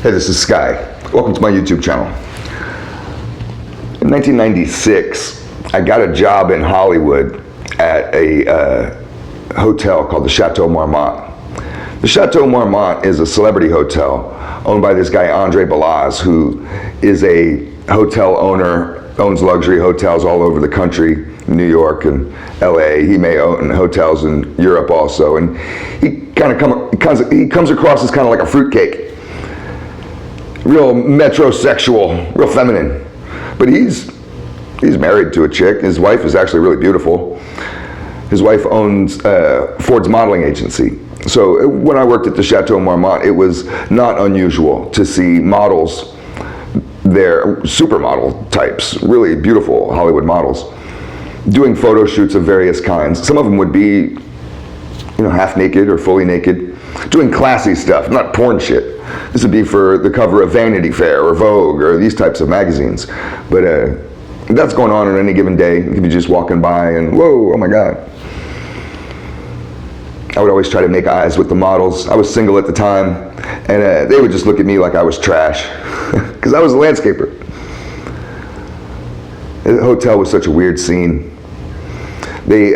Hey, this is Sky. Welcome to my YouTube channel. In 1996, I got a job in Hollywood at a hotel called the Chateau Marmont. The Chateau Marmont is a celebrity hotel owned by this guy, Blvd, who is a hotel owner, owns luxury hotels all over the country, New York and LA. He may own hotels in Europe also. And he comes across as kind of like a fruitcake. Real metrosexual, real feminine. But he's married to a chick. His wife is actually really beautiful. His wife owns Ford's modeling agency. So when I worked at the Chateau Marmont, it was not unusual to see models there, supermodel types, really beautiful Hollywood models, doing photo shoots of various kinds. Some of them would be, half naked or fully naked, doing classy stuff, not porn shit. This would be for the cover of Vanity Fair or Vogue or these types of magazines. But that's going on any given day. You could be just walking by and whoa, oh my God. I would always try to make eyes with the models. I was single at the time, and they would just look at me like I was trash, because I was a landscaper. The hotel was such a weird scene. They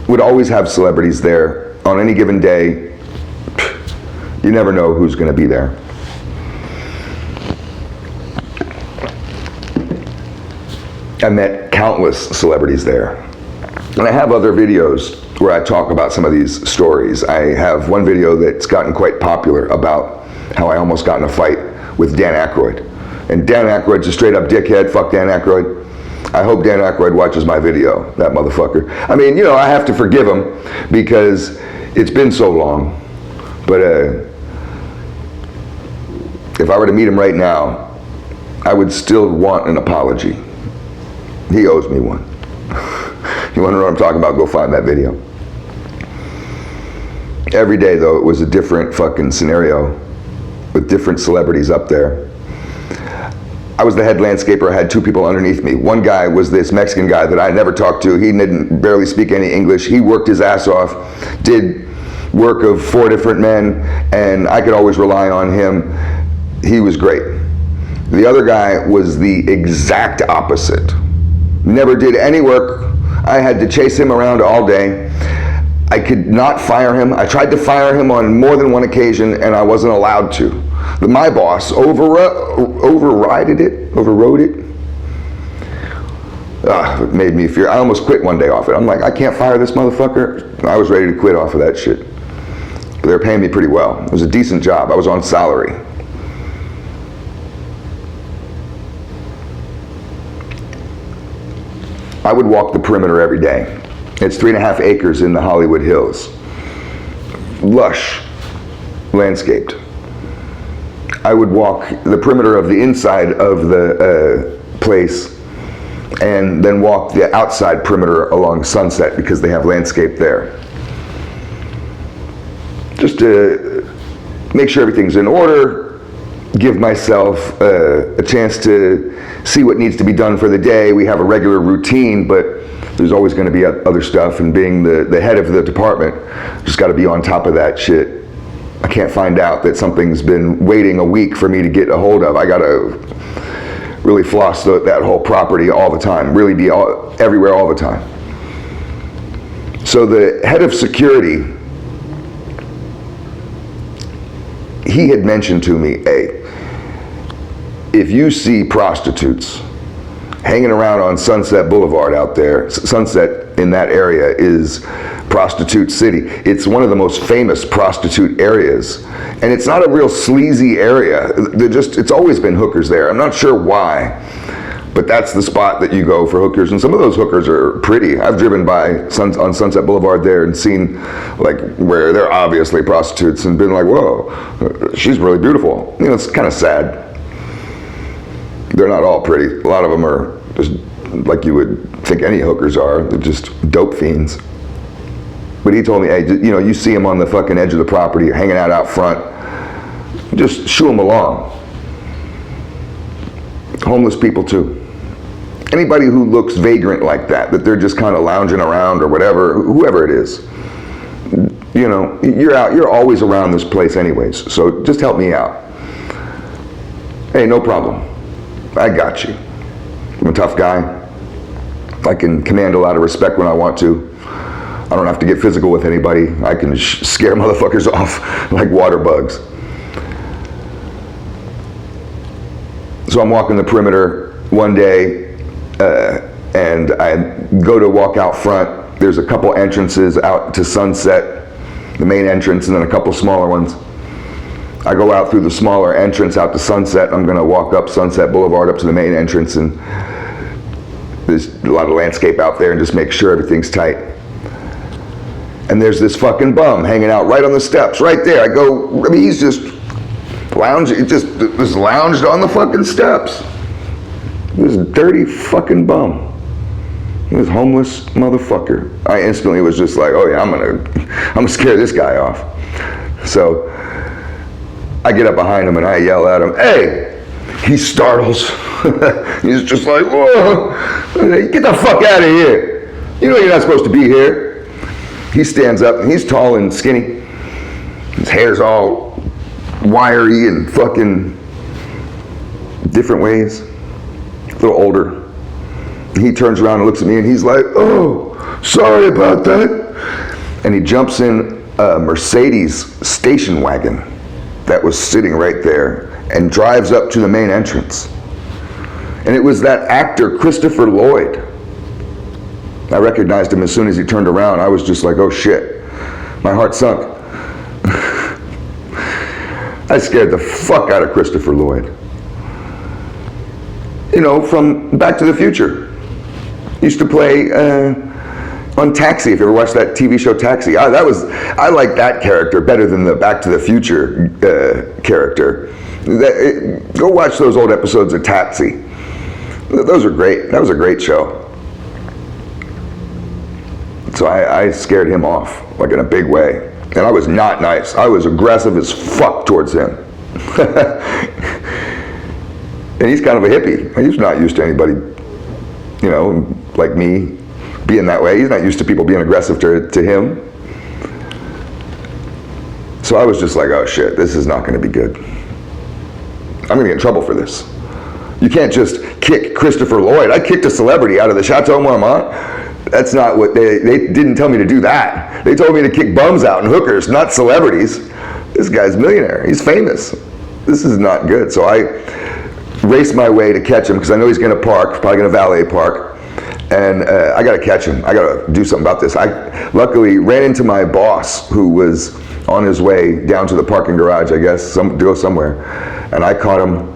would always have celebrities there on any given day. You never know who's going to be there. I met countless celebrities there. And I have other videos where I talk about some of these stories. I have one video that's gotten quite popular about how I almost got in a fight with Dan Aykroyd. And Dan Aykroyd's a straight up dickhead. Fuck Dan Aykroyd. I hope Dan Aykroyd watches my video, that motherfucker. I mean, I have to forgive him because it's been so long. But if I were to meet him right now, I would still want an apology. He owes me one. You want to know what I'm talking about? Go find that video. Every day, though, it was a different fucking scenario with different celebrities up there. I was the head landscaper. I had two people underneath me. One guy was this Mexican guy that I never talked to. He didn't barely speak any English. He worked his ass off, did work of 4 different men, and I could always rely on him. He was great. The other guy was the exact opposite. Never did any work. I had to chase him around all day. I could not fire him. I tried to fire him on more than one occasion, and I wasn't allowed to. My boss overrode it. It made me fear. I almost quit one day off it. I'm like, I can't fire this motherfucker. I was ready to quit off of that shit. But they were paying me pretty well. It was a decent job. I was on salary. I would walk the perimeter every day. It's 3.5 acres in the Hollywood Hills. Lush, landscaped. I would walk the perimeter of the inside of the place and then walk the outside perimeter along Sunset because they have landscape there. Just to make sure everything's in order, give myself a chance to see what needs to be done for the day. We have a regular routine, but there's always going to be other stuff, and being the head of the department, just got to be on top of that shit. I can't find out that something's been waiting a week for me to get a hold of. I got to really floss that whole property all the time, really be everywhere all the time. So the head of security, he had mentioned to me, hey, if you see prostitutes hanging around on Sunset Boulevard out there, Sunset in that area is prostitute city. It's one of the most famous prostitute areas. And it's not a real sleazy area. It's always been hookers there. I'm not sure why, but that's the spot that you go for hookers. And some of those hookers are pretty. I've driven by on Sunset Boulevard there and seen like where they're obviously prostitutes and been like, whoa, she's really beautiful. It's kind of sad. They're not all pretty. A lot of them are just like you would think any hookers are. They're just dope fiends. But he told me, hey, you see them on the fucking edge of the property, hanging out front, just shoo them along. Homeless people too. Anybody who looks vagrant like that they're just kind of lounging around or whatever, whoever it is, you're always around this place anyways, so just help me out. Hey, no problem. I got you. I'm a tough guy. I can command a lot of respect when I want to. I don't have to get physical with anybody. I can scare motherfuckers off like water bugs. So I'm walking the perimeter one day, and I go to walk out front. There's a couple entrances out to Sunset, the main entrance, and then a couple smaller ones. I go out through the smaller entrance out to Sunset. I'm gonna walk up Sunset Boulevard up to the main entrance, and there's a lot of landscape out there, and just make sure everything's tight. And there's this fucking bum hanging out right on the steps, right there. I mean, he's just lounging, just lounged on the fucking steps. This dirty fucking bum. This homeless motherfucker. I instantly was just like, oh yeah, I'm gonna scare this guy off. So I get up behind him and I yell at him, hey! He startles. He's just like, whoa, get the fuck out of here. You know you're not supposed to be here. He stands up and he's tall and skinny. His hair's all wiry and fucking different ways. A little older. He turns around and looks at me and he's like, oh, sorry about that. And he jumps in a Mercedes station wagon that was sitting right there and drives up to the main entrance. And it was that actor, Christopher Lloyd. I recognized him as soon as he turned around. I was just like, oh shit. My heart sunk. I scared the fuck out of Christopher Lloyd. You know, from Back to the Future. He used to play on Taxi, if you ever watched that TV show Taxi. I like that character better than the Back to the Future character. Go watch those old episodes of Taxi. Those are great. That was a great show. So I scared him off, like in a big way. And I was not nice. I was aggressive as fuck towards him. And he's kind of a hippie. He's not used to anybody, you know, like me being that way. He's not used to people being aggressive to him. So I was just like, oh shit, this is not gonna be good. I'm gonna get in trouble for this. You can't just kick Christopher Lloyd. I kicked a celebrity out of the Chateau Marmont. That's not what they didn't tell me to do that. They told me to kick bums out and hookers, not celebrities. This guy's a millionaire, he's famous. This is not good. So I raced my way to catch him because I know he's gonna park, probably gonna valet park. And I gotta catch him. I gotta do something about this. I luckily ran into my boss who was on his way down to the parking garage, I guess, to go somewhere. And I caught him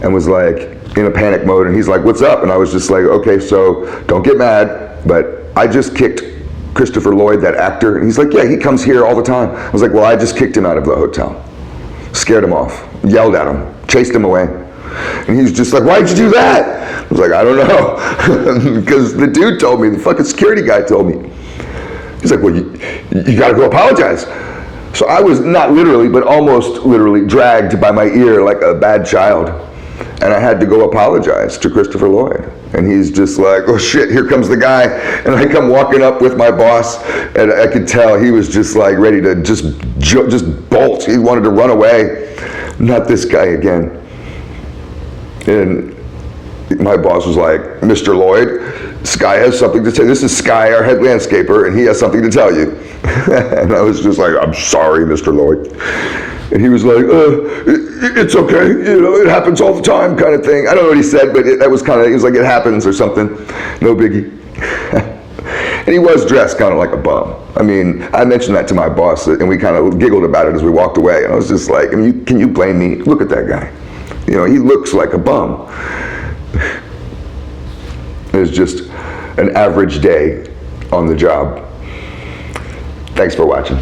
and was like in a panic mode, and he's like, what's up? And I was just like, okay, so don't get mad, but I just kicked Christopher Lloyd, that actor. And he's like, yeah, he comes here all the time. I was like, well, I just kicked him out of the hotel. Scared him off, yelled at him, chased him away. And he's just like, why'd you do that? I was like, I don't know. Because the dude told me, the fucking security guy told me. He's like, well, you gotta go apologize. So I was not literally, but almost literally dragged by my ear like a bad child. And I had to go apologize to Christopher Lloyd. And he's just like, oh shit, here comes the guy. And I come walking up with my boss, and I could tell he was just like ready to just bolt. He wanted to run away. Not this guy again. And my boss was like, Mr. Lloyd, Sky has something to tell you. This is Sky, our head landscaper, and he has something to tell you. And I was just like, I'm sorry, Mr. Lloyd. And he was like, it's okay, you know, it happens all the time, kind of thing. I don't know what he said, but that was kind of, he was like, it happens or something, no biggie. And he was dressed kind of like a bum. I mean, I mentioned that to my boss, and we kind of giggled about it as we walked away. And I was just like, I mean, can you blame me? Look at that guy. You know, he looks like a bum. It was just an average day on the job. Thanks for watching.